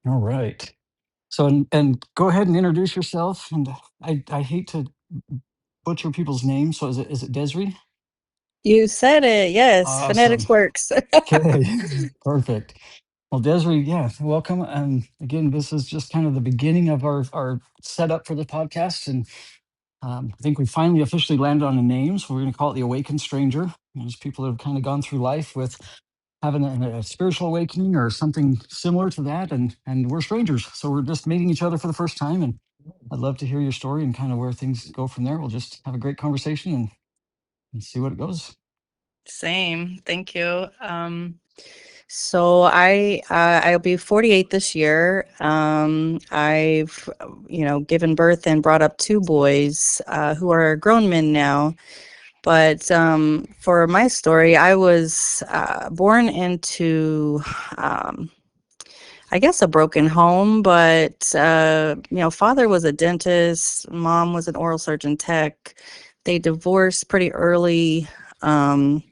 All right. So, and go ahead and introduce yourself. And I hate to butcher people's names. So is it Desri? You said it. Yes, Awesome. phonetics works. Okay. Perfect. Well, Desri, yeah, welcome. And again, this is just kind of the beginning of our setup for the podcast. And I think we finally officially landed on a name. So we're going to call it the Awakened Stranger. There's people that have kind of gone through life with having a spiritual awakening or something similar to that, and we're strangers, so we're just meeting each other for the first time. And I'd love to hear your story and kind of where things go from there. We'll just have a great conversation and see what it goes. Same. Thank you. I'll be 48 this year. I've given birth and brought up two boys who are grown men now. But for my story, I was born into I guess a broken home, but father was a dentist, mom was an oral surgeon tech. They divorced pretty early. Um,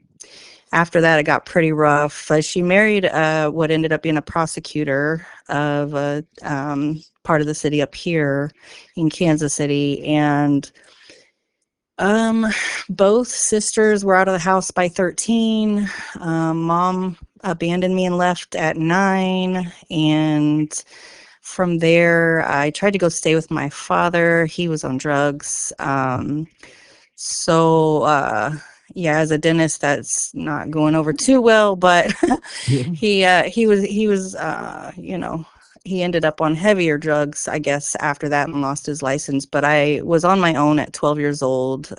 After that, it got pretty rough. She married what ended up being a prosecutor of a part of the city up here in Kansas City, and um, both sisters were out of the house by 13. Mom abandoned me and left at 9. And from there, I tried to go stay with my father. He was on drugs. So, yeah, as a dentist, that's not going over too well, but Yeah. he was, he ended up on heavier drugs, I guess, after that and lost his license. But I was on my own at 12 years old,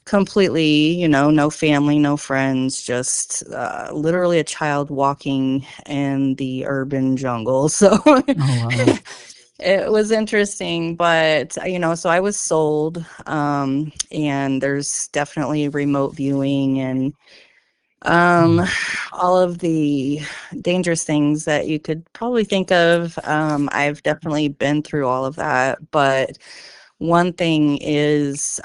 completely, no family, no friends, just literally a child walking in the urban jungle. So Oh wow. it was interesting, but so I was sold, and there's definitely remote viewing and um, Mm. all of the dangerous things that you could probably think of. I've definitely been through all of that, but one thing is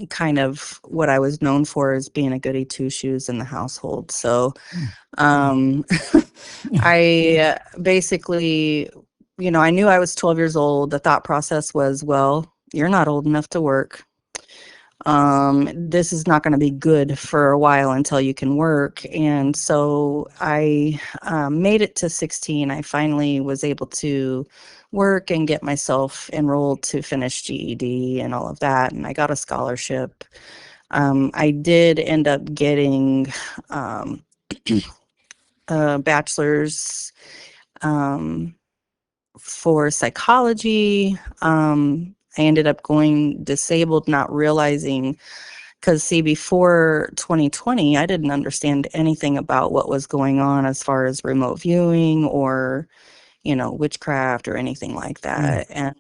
kind of what I was known for is being a goody two shoes in the household. So um, I basically, I knew I was 12 years old. The thought process was, well, you're not old enough to work. This is not going to be good for a while until you can work. And so I made it to 16. I finally was able to work and get myself enrolled to finish GED and all of that. And I got a scholarship. I did end up getting um, a bachelor's um, for psychology. I ended up going disabled, not realizing, because see, before 2020, I didn't understand anything about what was going on as far as remote viewing or, witchcraft or anything like Mm. that. And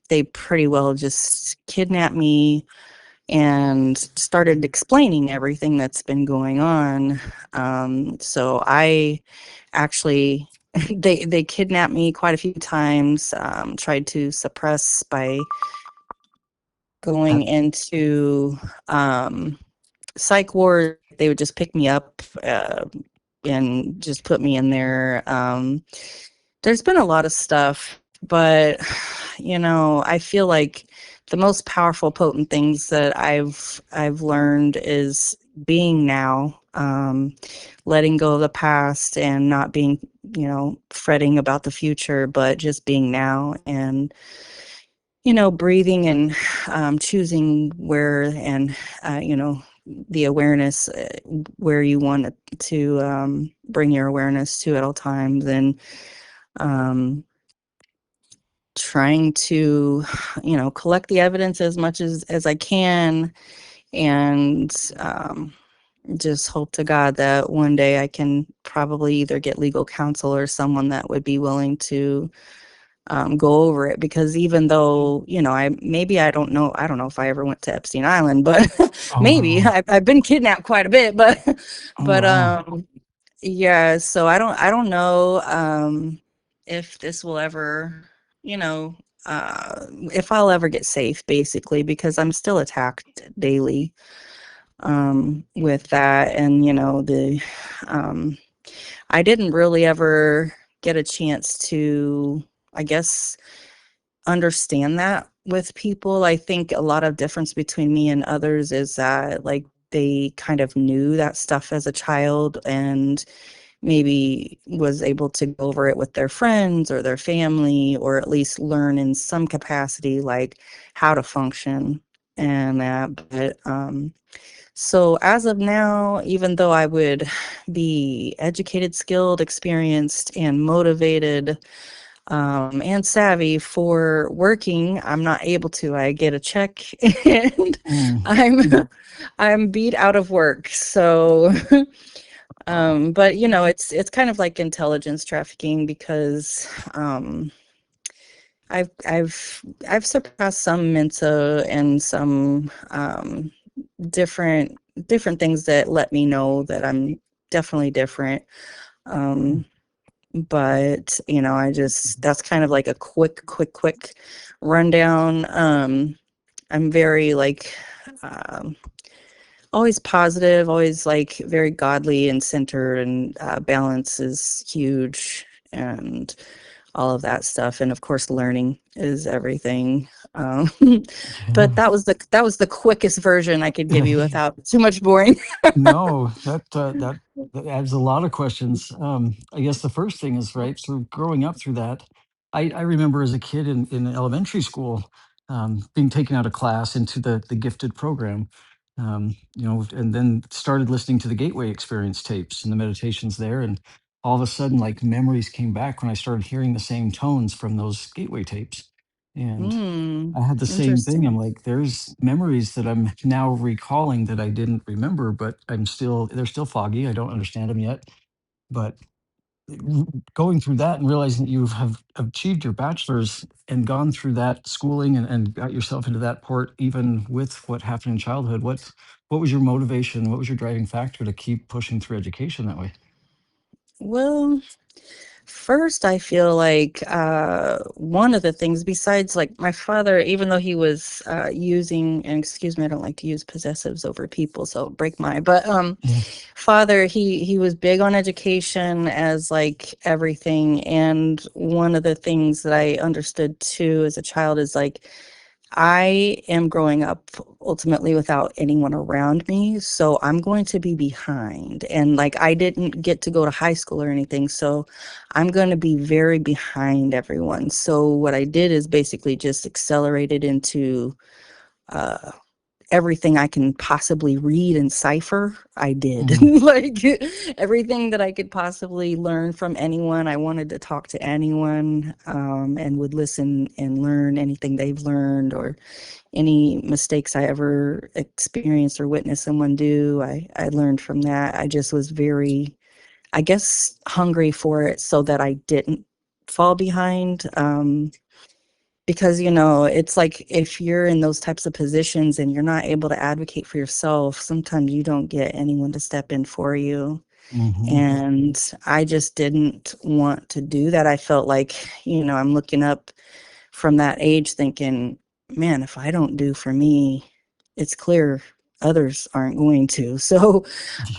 they pretty well just kidnapped me and started explaining everything that's been going on. So I actually they kidnapped me quite a few times, tried to suppress by going That, into um, psych ward. They would just pick me up and just put me in there. There's been a lot of stuff, but I feel like the most powerful, potent things that I've learned is being now, letting go of the past and not being, fretting about the future, but just being now and breathing and choosing where and the awareness where you want to bring your awareness to at all times and um, trying to, collect the evidence as much as I can and just hope to God that one day I can probably either get legal counsel or someone that would be willing to go over it because even though I don't know if I ever went to Epstein Island, but oh maybe wow. I've been kidnapped quite a bit, but Oh but wow. yeah, so I don't know if this will ever, you know, if I'll ever get safe, basically, because I'm still attacked daily with that, and um, I didn't really ever get a chance to, I guess, understand that with people. I think a lot of difference between me and others is that like they kind of knew that stuff as a child and maybe was able to go over it with their friends or their family, or at least learn in some capacity like how to function and that. But so as of now, even though I would be educated, skilled, experienced, and motivated, and savvy for working, I'm not able to. I get a check and Mm. I'm I'm beat out of work. So Wow. but you know, it's kind of like intelligence trafficking because I've surpassed some Mensa and some different different things that let me know that I'm definitely different. Mm. Um, but you know, I just that's kind of like a quick rundown. I'm very like um, always positive, always like very godly and centered, and balance is huge, and all of that stuff. And of course, learning is everything. Um, but Yeah. that was the quickest version I could give you without too much boring. No, that adds a lot of questions. I guess the first thing is right. So growing up through that, I remember as a kid in elementary school, being taken out of class into the gifted program, and then started listening to the Gateway Experience tapes and the meditations there, and all of a sudden, like memories came back when I started hearing the same tones from those Gateway tapes, and Hmm. I had the same thing. I'm Interesting. like, there's memories that I'm now recalling that I didn't remember, but they're still foggy. I don't understand them yet. But going through that and realizing that you have achieved your bachelor's and gone through that schooling and got yourself into that port, even with what happened in childhood, what was your motivation? What was your driving factor to keep pushing through education that way? Well, first, I feel like one of the things, besides like my father, even though he was using, and excuse me, I don't like to use possessives over people, so break my, but Yeah. father, he was big on education as like everything. And one of the things that I understood too as a child is like I am growing up ultimately without anyone around me, so I'm going to be behind. And like I didn't get to go to high school or anything, so I'm going to be very behind everyone. So what I did is basically just accelerated into uh everything I can possibly read and cipher, I did. Mm. Like everything that I could possibly learn from anyone. I wanted to talk to anyone, and would listen and learn anything they've learned, or any mistakes I ever experienced or witnessed someone do. I learned from that. I just was very, I guess, hungry for it so that I didn't fall behind. Because you know, it's like if you're in those types of positions and you're not able to advocate for yourself, sometimes you don't get anyone to step in for you. Hmm. And I just didn't want to do that. I felt like, you know, I'm looking up from that age thinking, man, if I don't do for me, it's clear others aren't going to. So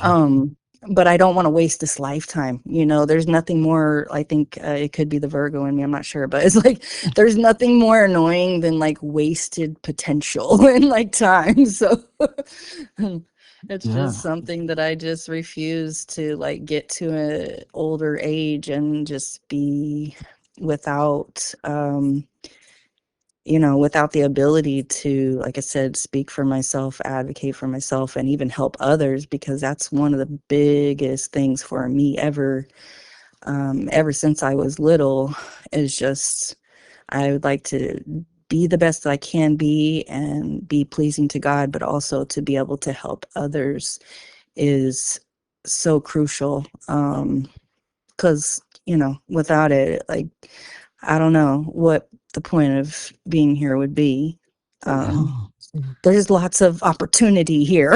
Yeah. um, but I don't want to waste this lifetime. You know, there's nothing more, I think it could be the Virgo in me, I'm not sure, but it's like there's nothing more annoying than like wasted potential and like time. So it's Yeah. just something that I just refuse to like get to an older age and just be without you know, without the ability to, like I said, speak for myself, advocate for myself, and even help others, because that's one of the biggest things for me ever since I was little, is just I would like to be the best that I can be and be pleasing to God, but also to be able to help others is so crucial. Because, you know, without it, like, I don't know what the point of being here would be. Um, Yeah. there's lots of opportunity here.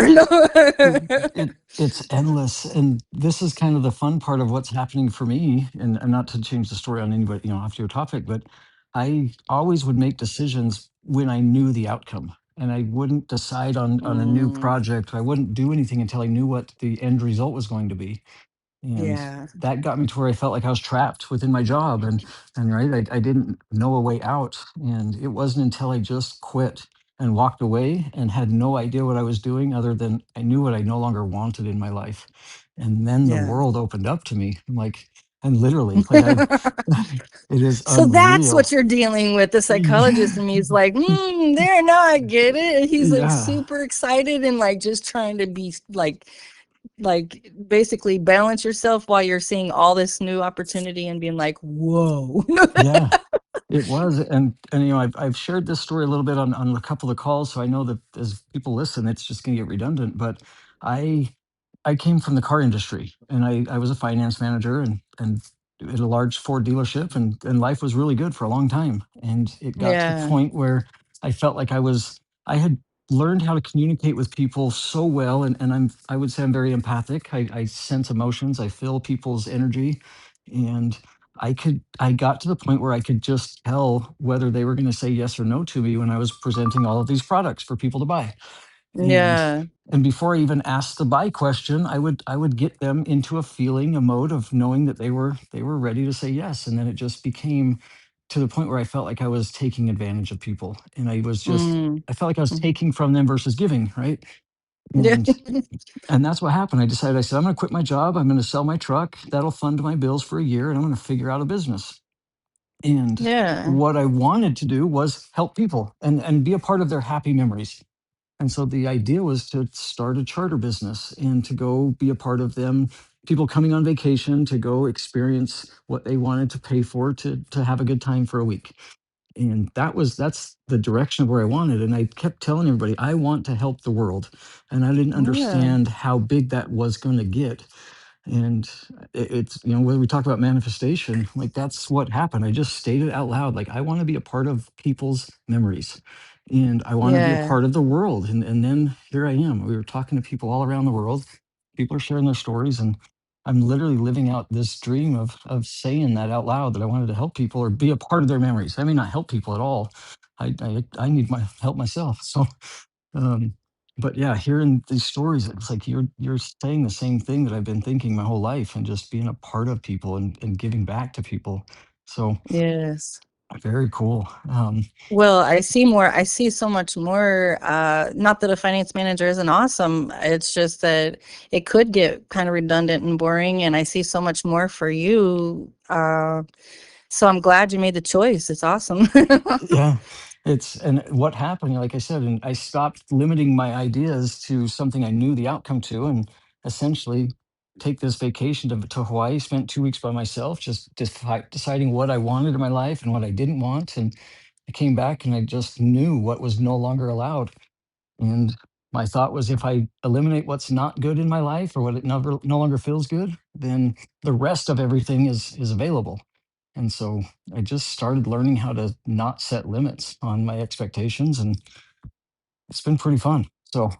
It's endless, and this is kind of the fun part of what's happening for me. And not to change the story on anybody, off your topic, but I always would make decisions when I knew the outcome, and I wouldn't decide on a new Mm, project. I wouldn't do anything until I knew what the end result was going to be. And Yeah. that got me to where I felt like I was trapped within my job, and right, I didn't know a way out. And it wasn't until I just quit and walked away and had no idea what I was doing, other than I knew what I no longer wanted in my life. And then the Yeah. world opened up to me. I'm like, and literally, like I've, it is So that's unreal. what you're dealing with. The psychologist Yeah, in me is like, there, no, I get it. He's like yeah, super excited and like just trying to be like basically balance yourself while you're seeing all this new opportunity and being like, whoa. yeah. It was, and I've shared this story a little bit on a couple of calls, so I know that as people listen, it's just going to get redundant. But I I came from the car industry, and I was a finance manager and at a large Ford dealership, and life was really good for a long time. And it got to the Yeah. point where I felt like I had learned how to communicate with people so well, and I would say I'm very empathic. I sense emotions, I feel people's energy, and I got to the point where I could just tell whether they were going to say yes or no to me when I was presenting all of these products for people to buy. And Yeah. and before I even asked the buy question, I would get them into a mode of knowing that they were ready to say yes. And then it just became to the point where I felt like I was taking advantage of people. And Mm. I felt like I was Mhm. taking from them versus giving, right? Yeah. And that's what happened. I said, I'm going to quit my job. I'm going to sell my truck. That'll fund my bills for a year, and I'm going to figure out a business. And Yeah. what I wanted to do was help people and be a part of their happy memories. And so the idea was to start a charter business and to go be a part of them, people coming on vacation to go experience what they wanted to pay for to have a good time for a week. And that's the direction of where I wanted. And I kept telling everybody, I want to help the world. And I didn't Yeah. understand how big that was going to get. And it's, when we talk about manifestation, like that's what happened. I just stated out loud, like, I want to be a part of people's memories, and I want to be a Yeah. part of the world. And then here I am. We were talking to people all around the world. People are sharing their stories, and I'm literally living out this dream of saying that out loud, that I wanted to help people or be a part of their memories. I may not help people at all. I need my help myself. So um, but yeah, hearing these stories, it's like you're saying the same thing that I've been thinking my whole life, and just being a part of people and giving back to people. So Yes. very cool. Well, I see so much more. Not that a finance manager isn't awesome. It's just that it could get kind of redundant and boring. And I see so much more for you. So I'm glad you made the choice. It's awesome. Yeah, it's and what happened, like I said, and I stopped limiting my ideas to something I knew the outcome to, and essentially take this vacation to Hawaii. Spent 2 weeks by myself, just deciding what I wanted in my life and what I didn't want. And I came back and I just knew what was no longer allowed. And my thought was, if I eliminate what's not good in my life, or what it no longer feels good, then the rest of everything is available. And so I just started learning how to not set limits on my expectations, and it's been pretty fun. So,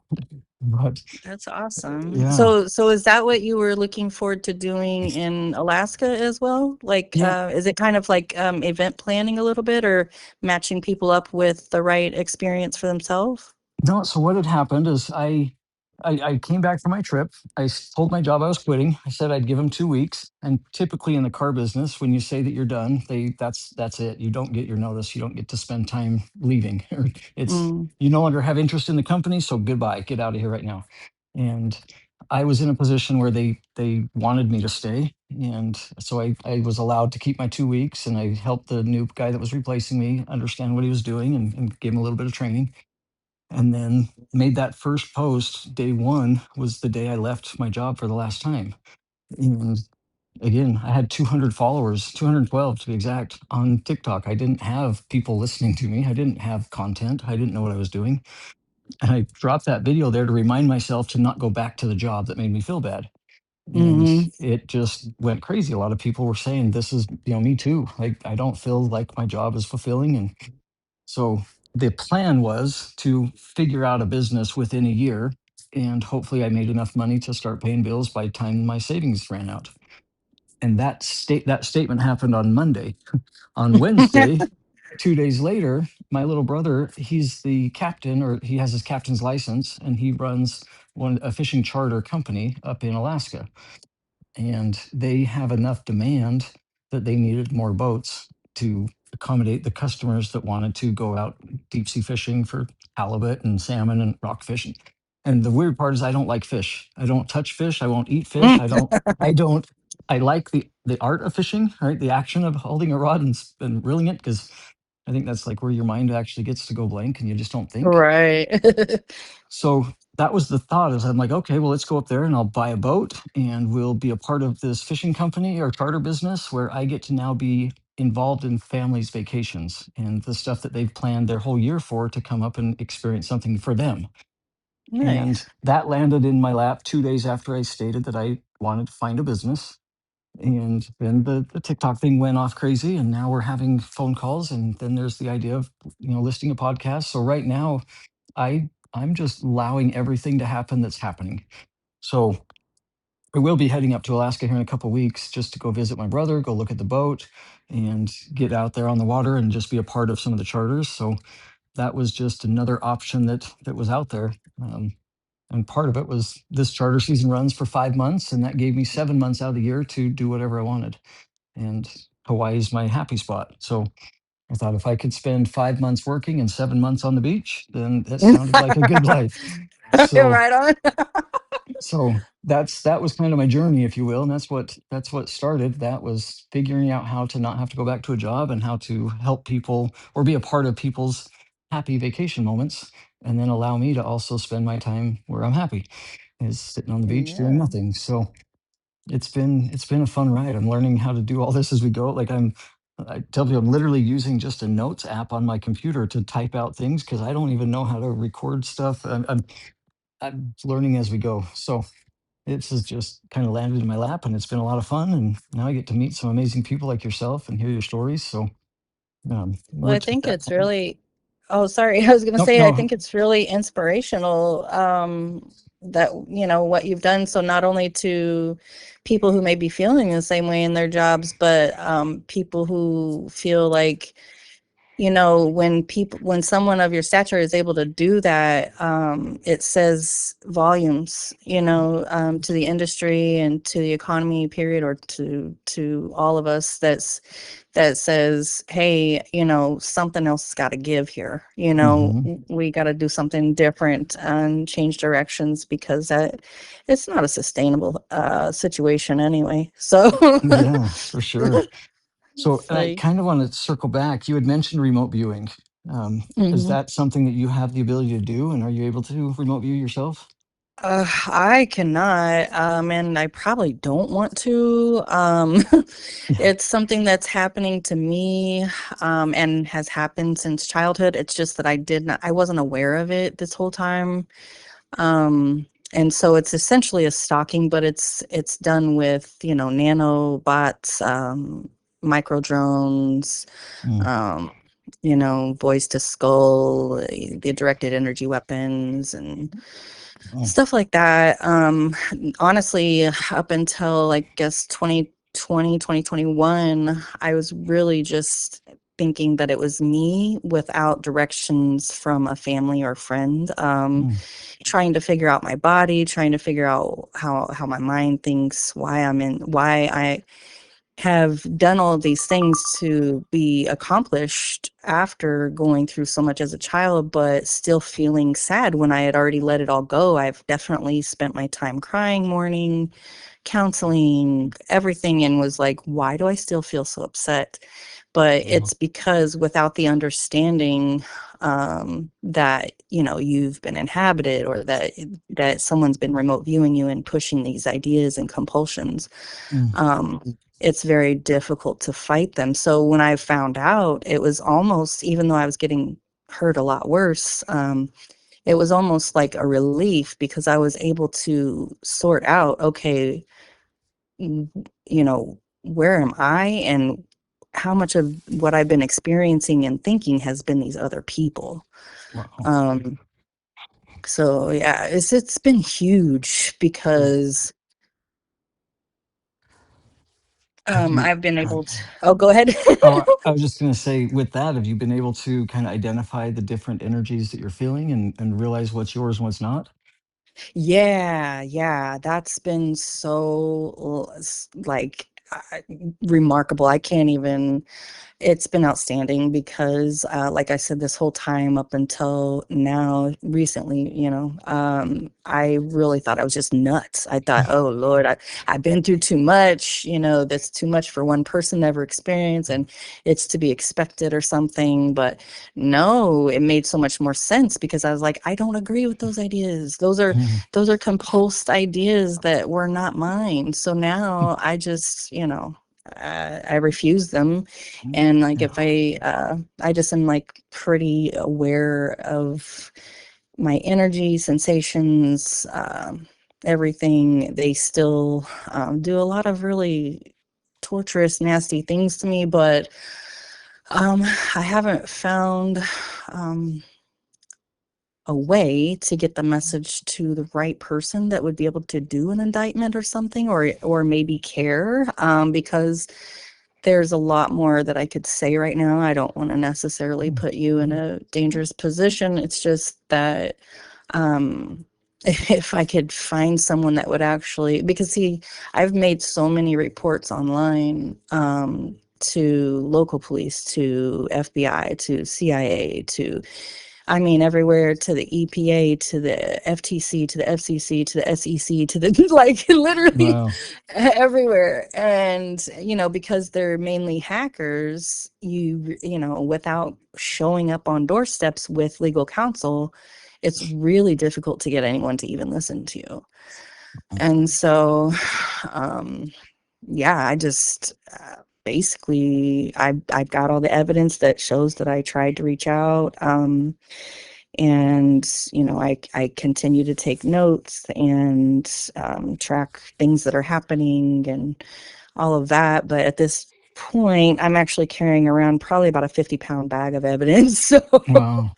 but That's awesome. yeah, So is that what you were looking forward to doing in Alaska as well? Like, yeah. is it kind of like event planning a little bit or matching people up with the right experience for themselves? No, so what had happened is I came back from my trip. Told my job I was quitting. I said I'd give them 2 weeks. And typically in the car business, when you say that you're done, that's it. You don't get your notice. You don't get to spend time leaving. Or it's Mm, you no longer have interest in the company, so goodbye. Get out of here right now. And I was in a position where they wanted me to stay. And so I was allowed to keep my 2 weeks, and I helped the new guy that was replacing me understand what he was doing, and gave him a little bit of training, and then made that first post. Day one was the day I left my job for the last time. And again, I had 200 followers, 212 to be exact, on TikTok. I didn't have people listening to me. I didn't have content. I didn't know what I was doing. And I dropped that video there to remind myself to not go back to the job that made me feel bad. And hmm. it just went crazy. A lot of people were saying, this is, me too. Like, I don't feel like my job is fulfilling. And so the plan was to figure out a business within a year, and hopefully I made enough money to start paying bills by the time my savings ran out. And that statement happened on Monday. On Wednesday, 2 days later, my little brother, he's the captain, or he has his captain's license, and he runs a fishing charter company up in Alaska. and they have enough demand that they needed more boats to accommodate the customers that wanted to go out deep sea fishing for halibut and salmon and rockfish. And the weird part is I don't like fish. I don't touch fish. I won't eat fish. I don't I like the art of fishing, right? The action of holding a rod and reeling it, because I think that's like where your mind actually gets to go blank and you just don't think. Right. So that was the thought, is I'm like, okay, well, let's go up there and I'll buy a boat and we'll be a part of this fishing company or charter business where I get to now be involved in families' vacations and the stuff that they've planned their whole year for, to come up and experience something for them. And Nice. that landed in my lap 2 days after I stated that I wanted to find a business. And then the TikTok thing went off crazy, and now we're having phone calls. And then there's the idea of, listing a podcast. So right now, I'm just allowing everything to happen that's happening. So I will be heading up to Alaska here in a couple weeks just to go visit my brother, go look at the boat, and get out there on the water and just be a part of some of the charters. So that was just another option that was out there. And part of it was this charter season runs for 5 months, and that gave me 7 months out of the year to do whatever I wanted. And Hawaii is my happy spot. So I thought if I could spend 5 months working and 7 months on the beach, then that sounded like a good life. So Right on. that was kind of my journey, if you will, and that's what started. That was figuring out how to not have to go back to a job and how to help people or be a part of people's happy vacation moments, and then allow me to also spend my time where I'm happy, is sitting on the beach doing Yeah. nothing. So it's been a fun ride. I'm learning how to do all this as we go. Like I tell you, I'm literally using just a notes app on my computer to type out things because I don't even know how to record stuff. I'm learning as we go. So it's just kind of landed in my lap, and it's been a lot of fun. And now I get to meet some amazing people like yourself and hear your stories. So Well, we're I at think that it's point. really, oh, sorry. I was going to Nope, say, I no. think it's really inspirational, that, what you've done. So not only to people who may be feeling the same way in their jobs, but people who feel like, when someone of your stature is able to do that, it says volumes, to the industry and to the economy, period, or to all of us. That says, hey, something else has got to give here. Hmm. We got to do something different and change directions, because that it's not a sustainable situation anyway. So Yeah, for sure. So it's and I like, kind of want to circle back. You had mentioned remote viewing. Is mhm. that something that you have the ability to do? And are you able to remote view yourself? I cannot, and I probably don't want to. Yeah. It's something that's happening to me, and has happened since childhood. It's just that I wasn't aware of it this whole time. And so it's essentially a stalking, but it's done with, nanobots, micro drones, Mm, um, voice to skull, the directed energy weapons, and mm, stuff like that. Honestly, up until, I guess, 2020, 2021, I was really just thinking that it was me without directions from a family or friend. mm, Trying to figure out my body, trying to figure out how my mind thinks, why I have done all of these things to be accomplished after going through so much as a child, but still feeling sad when I had already let it all go. I've definitely spent my time crying, mourning, counseling, everything, and was like, why do I still feel so upset? But wow. it's because without the understanding, that you've been inhabited, or that someone's been remote viewing you and pushing these ideas and compulsions, Mm, um, it's very difficult to fight them. So when I found out, it was almost, even though I was getting hurt a lot worse, it was almost like a relief, because I was able to sort out, okay, where am I, and how much of what I've been experiencing and thinking has been these other people. wow. Um, so yeah, it's been huge, Yeah. because Have you? I've been Go ahead. able to, oh, go ahead. Oh, I was just going to say, with that, have you been able to kind of identify the different energies that you're feeling and realize what's yours and what's not? Yeah, yeah, that's been so like remarkable. I can't even. It's been outstanding because, like I said, this whole time up until now, recently, I really thought I was just nuts. I thought, oh Lord, I've been through too much, that's too much for one person to ever experience, and it's to be expected or something. But no, it made so much more sense because I was like, I don't agree with those ideas. Those are composed ideas that were not mine. So now I just, I refuse them. And like if I just am like pretty aware of my energy, sensations, everything. They still do a lot of really torturous, nasty things to me, but I haven't found um, a way to get the message to the right person that would be able to do an indictment or something, or maybe care, because there's a lot more that I could say right now. I don't want to necessarily put you in a dangerous position. It's just that um, if I could find someone that would actually, because see, I've made so many reports online, to local police, to FBI, to CIA, to, I mean, everywhere, to the EPA, to the FTC, to the FCC, to the SEC, to the like literally Wow. everywhere. And, because they're mainly hackers, without showing up on doorsteps with legal counsel, it's really difficult to get anyone to even listen to you. And so, um, yeah, I just basically I've got all the evidence that shows that I tried to reach out. And I continue to take notes and track things that are happening and all of that. But at this point, I'm actually carrying around probably about a 50-pound bag of evidence. So Wow.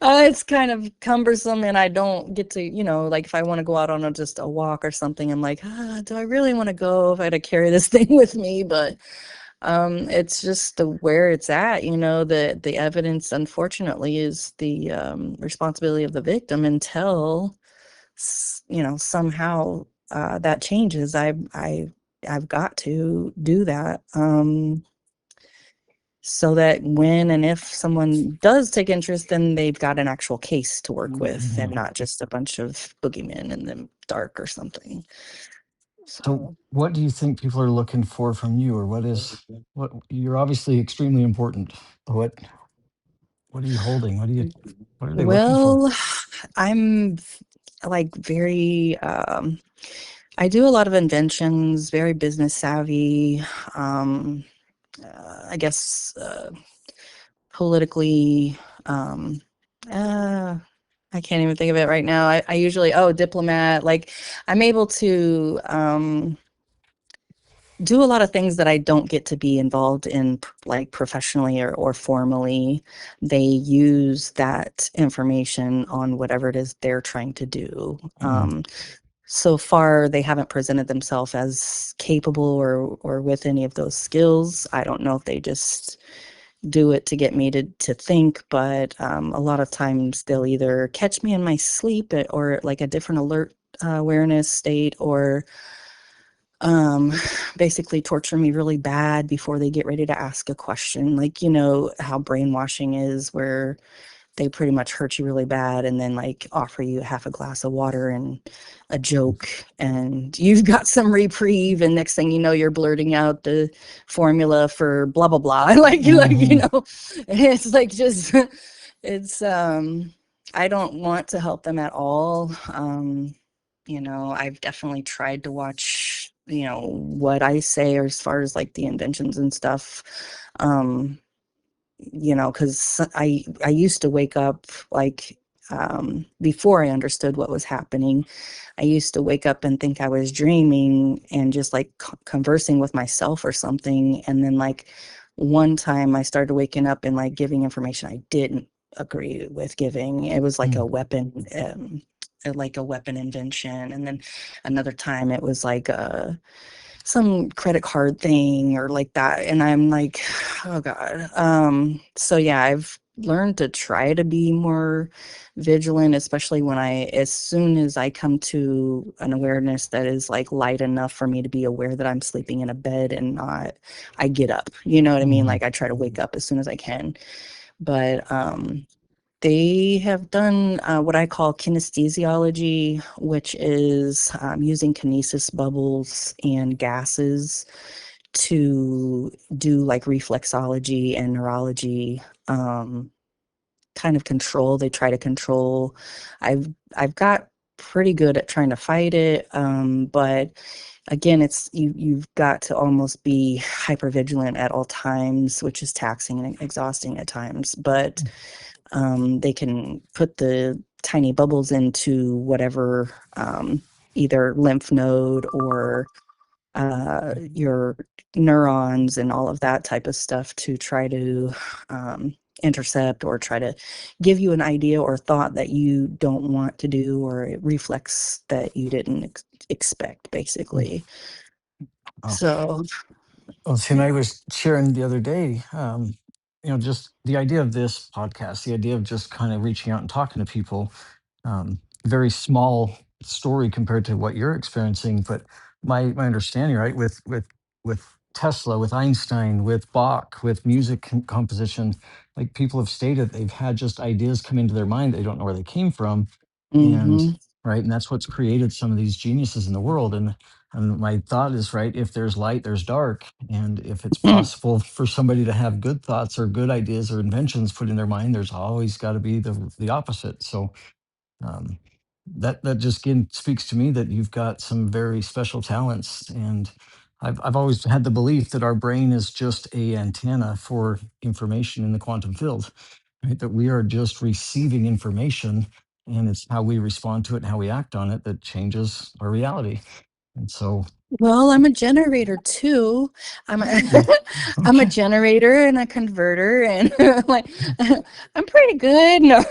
it's kind of cumbersome, and I don't get to, like if I want to go out on just a walk or something, I'm like, do I really want to go if I had to carry this thing with me? But it's just the where it's at, the evidence, unfortunately, is the responsibility of the victim until somehow that changes. I've got to do that, so that when and if someone does take interest, then they've got an actual case to work with Yeah. and not just a bunch of boogeymen in the dark or something. So, So, what do you think people are looking for from you, or what you're obviously extremely important. What are you holding? What are they looking for? well, I'm like very, I do a lot of inventions, very business savvy, um, I guess, politically, um, uh, I can't even think of it right now. I usually, diplomat, like I'm able to do a lot of things that I don't get to be involved in, like professionally or formally. They use that information on whatever it is they're trying to do. Mm, So far, they haven't presented themselves as capable or with any of those skills. I don't know if they just do it to get me to think, but a lot of times they'll either catch me in my sleep or like a different alert awareness state, or basically torture me really bad before they get ready to ask a question. Like, how brainwashing is, where they pretty much hurt you really bad and then like offer you half a glass of water and a joke, and you've got some reprieve, and next thing you know, you're blurting out the formula for blah blah blah. mhm, It's like just it's I don't want to help them at all. I've definitely tried to watch, what I say, or as far as like the inventions and stuff. um because I used to wake up like, before I understood what was happening. I used to wake up and think I was dreaming and just like conversing with myself or something. And then like one time I started waking up and like giving information I didn't agree with giving. It was mm, like a weapon invention. And then another time it was like some credit card thing or like that. And I'm like, oh God. So yeah, I've learned to try to be more vigilant, especially when as soon as I come to an awareness that is like light enough for me to be aware that I'm sleeping in a bed and not, I get up. You know what I mean? Hmm. Like I try to wake up as soon as I can. But they have done what I call kinesthesiology, which is using kinesis bubbles and gases to do like reflexology and neurology kind of control. They try to control. I've I've got pretty good at trying to fight it, but again, you've got to almost be hyper vigilant at all times, which is taxing and exhausting at times. But they can put the tiny bubbles into whatever either lymph node or your neurons and all of that type of stuff to try to intercept or try to give you an idea or thought that you don't want to do or a reflex that you didn't expect, basically. Oh, So, well, Tim, I yeah. was sharing the other day, just the idea of this podcast, the idea of just kind of reaching out and talking to people. Very small story compared to what you're experiencing, but my understanding, right, with Tesla, with Einstein, with Bach, with music composition, like people have stated they've had just ideas come into their mind, they don't know where they came from, and Hmm. right, and that's what's created some of these geniuses in the world. And my thought is, right, if there's light, there's dark, and if it's possible for somebody to have good thoughts or good ideas or inventions put in their mind, there's always got to be the opposite. So um, that just again speaks to me that you've got some very special talents. And I've always had the belief that our brain is just a antenna for information in the quantum field, right? That we are just receiving information, and it's how we respond to it and how we act on it that changes our reality. And so, Well, I'm a generator too. I'm a, yeah, I'm a okay. generator and a converter, and like I'm pretty good. No,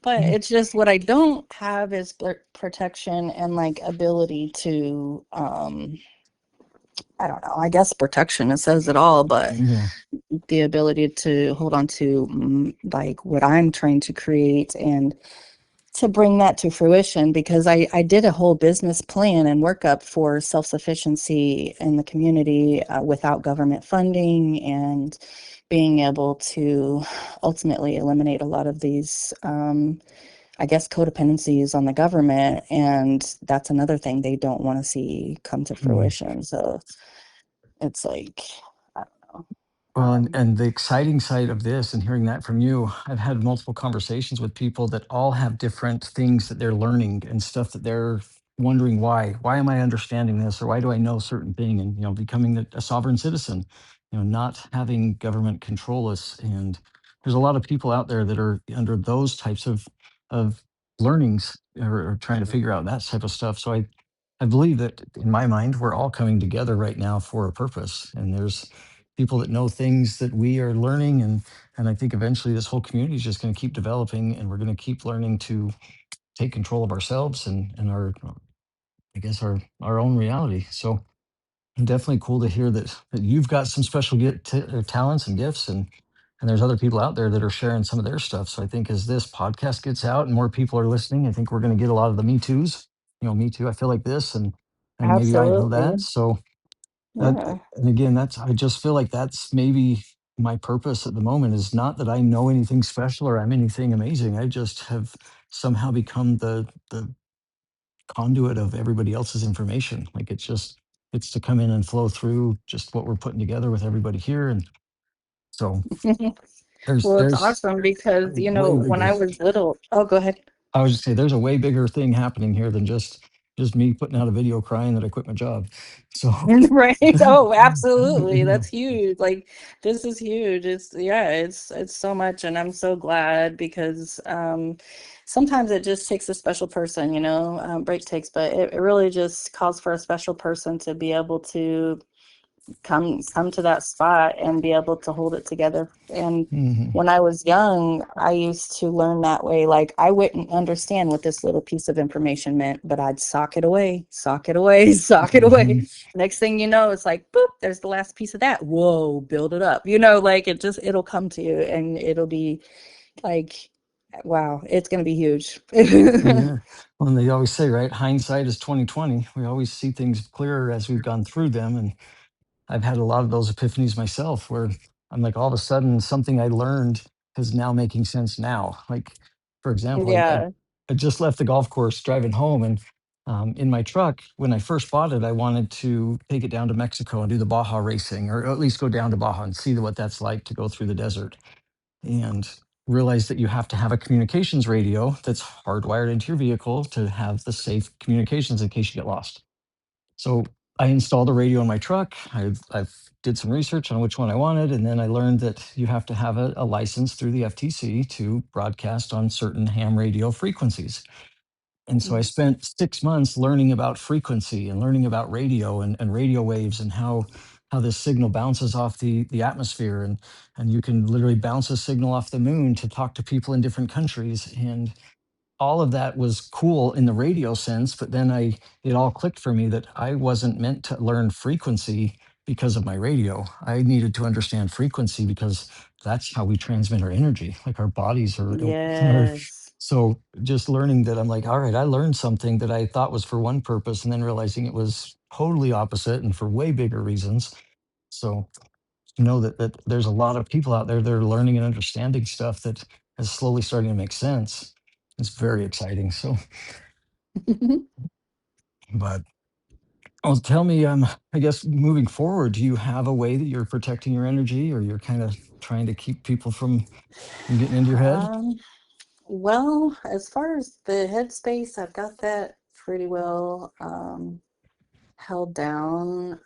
but Mm, it's just what I don't have is protection and like ability to I don't know. I guess protection, it says it all, but yeah. the ability to hold on to like what I'm trying to create and to bring that to fruition, because I did a whole business plan and workup for self-sufficiency in the community without government funding and being able to ultimately eliminate a lot of these I guess codependencies on the government, and that's another thing they don't want to see come to Mm. fruition. So it's like I don't know. Well, and the exciting side of this, and hearing that from you, I've had multiple conversations with people that all have different things that they're learning and stuff that they're wondering why. Why am I understanding this, or why do I know certain thing? And becoming a sovereign citizen, not having government control us. And there's a lot of people out there that are under those types of learnings, or trying to figure out that type of stuff. So I believe that in my mind, we're all coming together right now for a purpose, and there's people that know things that we are learning. And I think eventually this whole community is just going to keep developing, and we're going to keep learning to take control of ourselves and our, I guess, our own reality. So definitely cool to hear that you've got some special talents and gifts, and there's other people out there that are sharing some of their stuff. So I think as this podcast gets out and more people are listening, I think we're going to get a lot of the me too's, me too, I feel like this, and maybe I know that. Absolutely. So that, Yeah. and again, I just feel like that's maybe my purpose at the moment, is not that I know anything special or I'm anything amazing. I just have somehow become the conduit of everybody else's information. Like it's to come in and flow through just what we're putting together with everybody here. And so there's Well, it's there's awesome a because, way when I bigger. was little, oh, go ahead. I was just say there's a way bigger thing happening here than just me putting out a video crying that I quit my job. So Right. Oh, absolutely. That's huge. Like this is huge. Yeah, it's so much, and I'm so glad because sometimes it just takes a special person, break takes, but it really just calls for a special person to be able to come to that spot and be able to hold it together. And mhm, when I was young, I used to learn that way. Like I wouldn't understand what this little piece of information meant, but I'd sock it away, sock it away, sock it away. mhm. Next thing you know, it's like boop, there's the last piece of that. Whoa, build it up. Like it'll come to you, and Like, wow, it's going to be huge. Yeah. Well, and they always say, right, hindsight is 2020. We always see things clearer as we've gone through them. And I've had a lot of those epiphanies myself where I'm like, all of a sudden, something I learned is now making sense now. Like, for example, Yeah. I just left the golf course driving home, and in my truck, when I first bought it, I wanted to take it down to Mexico and do the Baja racing, or at least go down to Baja and see what that's like to go through the desert. And realize that you have to have a communications radio that's hardwired into your vehicle to have the safe communications in case you get lost. So I installed a radio in my truck. I've did some research on which one I wanted, and then I learned that you have to have a license through the FTC to broadcast on certain ham radio frequencies. And so I Mm. spent 6 months learning about frequency and learning about radio and radio waves and how this signal bounces off the atmosphere, and you can literally bounce a signal off the moon to talk to people in different countries. And all of that was cool in the radio sense, but then it all clicked for me that I wasn't meant to learn frequency because of my radio. I needed to understand frequency because that's how we transmit our energy. Like our bodies are Yes. so just learning that, I'm like, all right, I learned something that I thought was for one purpose, and then realizing it was totally opposite and for way bigger reasons. So know that there's a lot of people out there that are learning and understanding stuff that is slowly starting to make sense. It's very exciting. So, but tell me, I guess moving forward, do you have a way that you're protecting your energy, or you're kind of trying to keep people from getting into your head? Um, well, as far as the headspace, I've got that pretty well held down.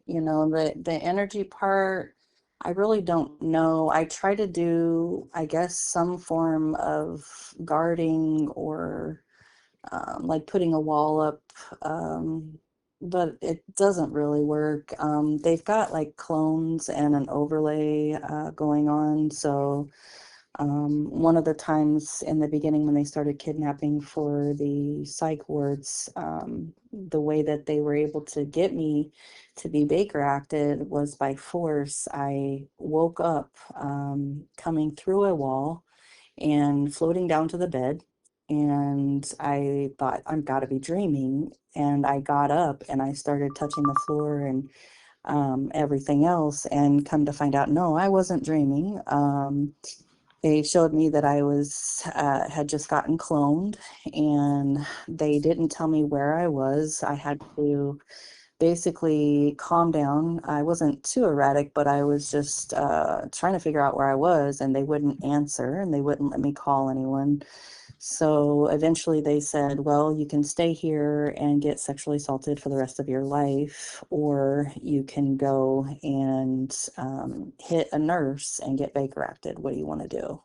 The energy part, I really don't know. I try to do, I guess, some form of guarding or like putting a wall up, um, but it doesn't really work. They've got like clones and an overlay going on, so one of the times in the beginning when they started kidnapping for the psych wards, the way that they were able to get me to be Baker acted was by force. I woke up coming through a wall and floating down to the bed. And I thought, I'm got to be dreaming. And I got up and I started touching the floor and everything else. And come to find out, no, I wasn't dreaming. They showed me that I was had just gotten cloned, and they didn't tell me where I was. I had to basically calm down. I wasn't too erratic, but I was just trying to figure out where I was, and they wouldn't answer, and they wouldn't let me call anyone. So eventually they said, well, you can stay here and get sexually assaulted for the rest of your life, or you can go and hit a nurse and get Baker acted. What do you want to do?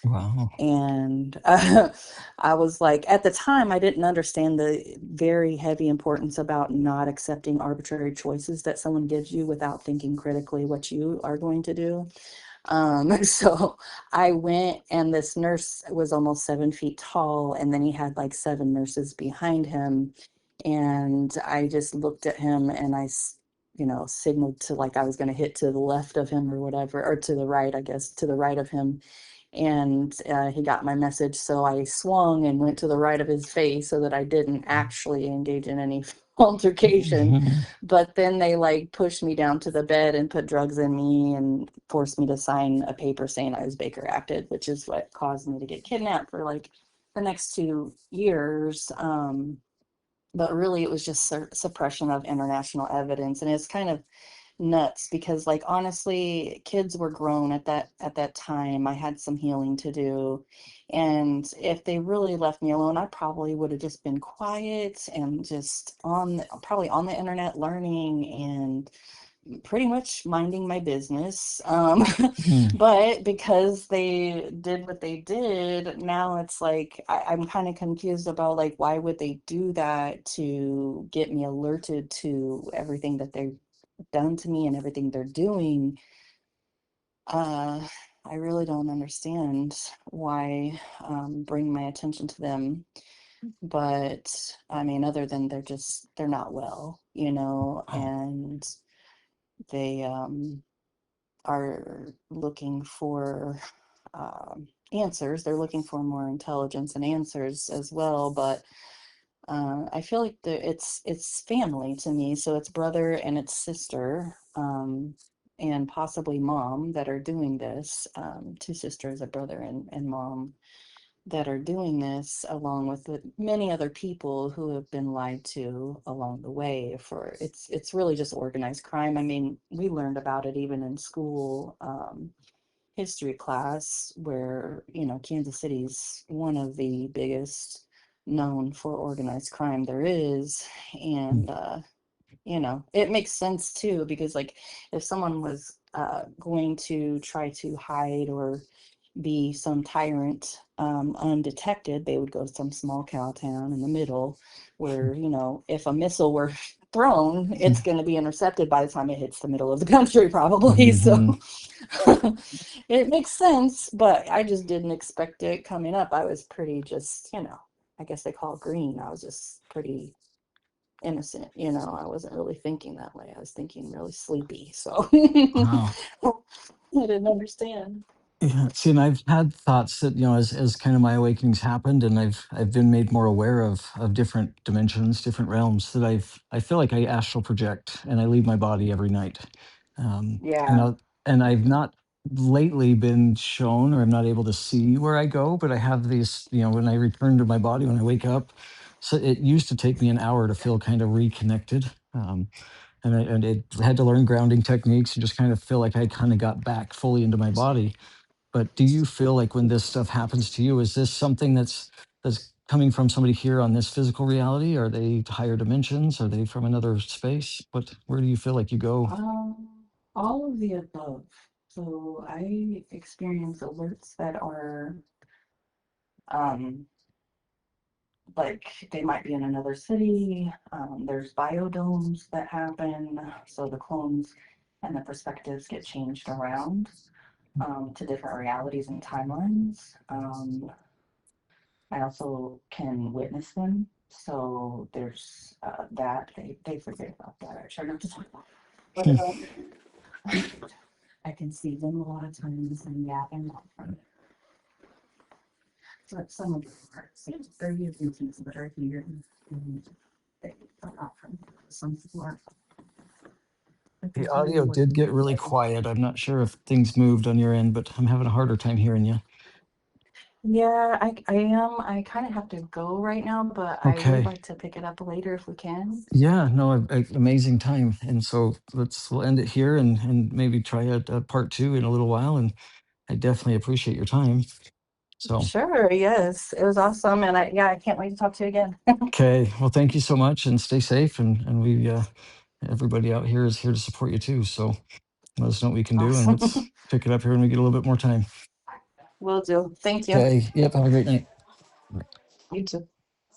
Wow. And I was like, at the time, I didn't understand the very heavy importance about not accepting arbitrary choices that someone gives you without thinking critically what you are going to do. So I went, and this nurse was almost 7 feet tall, and then he had like seven nurses behind him. And I just looked at him and signaled to like I was going to hit to the left of him or whatever, or to the right, I guess, to the right of him. And he got my message. So I swung and went to the right of his face so that I didn't actually engage in any altercation. Mhm. But then they like pushed me down to the bed and put drugs in me and forced me to sign a paper saying I was Baker acted, which is what caused me to get kidnapped for like the next 2 years. But really, it was just suppression of international evidence, and it's kind of nuts because, like, honestly, kids were grown at that time. I had some healing to do, and if they really left me alone, I probably would have just been quiet and just probably on the internet learning and pretty much minding my business. Mhm. But because they did what they did, now it's like I'm kind of confused about like why would they do that to get me alerted to everything that they've done to me and everything they're doing. Uh, I really don't understand why bring my attention to them. But I mean, other than they're not well, Wow. and they are looking for answers. They're looking for more intelligence and answers as well. But I feel like it's family to me. So it's brother and it's sister, and possibly mom that are doing this. Two sisters, a brother and mom that are doing this, along with the many other people who have been lied to along the way. For it's really just organized crime. I mean, we learned about it even in school. History class, where Kansas City's one of the biggest known for organized crime there is. And it makes sense too, because like if someone was going to try to hide or be some tyrant undetected, they would go to some small cow town in the middle where, if a missile were thrown, it's going to be intercepted by the time it hits the middle of the country, probably. So Hmm. it makes sense, but I just didn't expect it coming up. I was pretty just, I guess they call it green. I was just pretty innocent, I wasn't really thinking that way. I was thinking really sleepy. So Wow. I didn't understand. Yeah, see, and I've had thoughts that, as kind of my awakenings happened, and I've been made more aware of different dimensions, different realms, that I feel like I astral project and I leave my body every night. Um, and Yeah. I and I've not lately been shown, or I'm not able to see where I go, but I have these, when I return to my body, when I wake up. So it used to take me an hour to feel kind of reconnected. And it had to learn grounding techniques and just kind of feel like I kind of got back fully into my body. But do you feel like when this stuff happens to you, is this something that's coming from somebody here on this physical reality? Are they higher dimensions? Are they from another space? Where do you feel like you go? Um, all of the above. So I experience alerts that are um like they might be in another city. There's biodomes that happen, so the clones and the perspectives get changed around to different realities and timelines. I also can witness them. So there's that. They forget about that. I try not to talk about it. Hmm. But I can see them a lot of times, and yeah, they're not from some of the parts. They're using things that are here, and they are not from some people are. But The there's really audio what did get really quiet. I'm not sure if things moved on your end, but I'm having a harder time hearing you. Yeah, I am. I kind of have to go right now, but I would Okay. like to pick it up later if we can. Yeah, no, amazing we'll and so we'll end it here, and maybe try a part two in a little while. And I definitely appreciate your time. So, Sure, yes. It was awesome. And I can't wait to talk to you again. okay. Well, thank you so much, and stay safe. And everybody out here is here to support you too. So let us know what we can do, and let's Awesome. pick it up here when we get a little bit more time. Will do. Thank you. Okay. Yep. Have a great night. You too.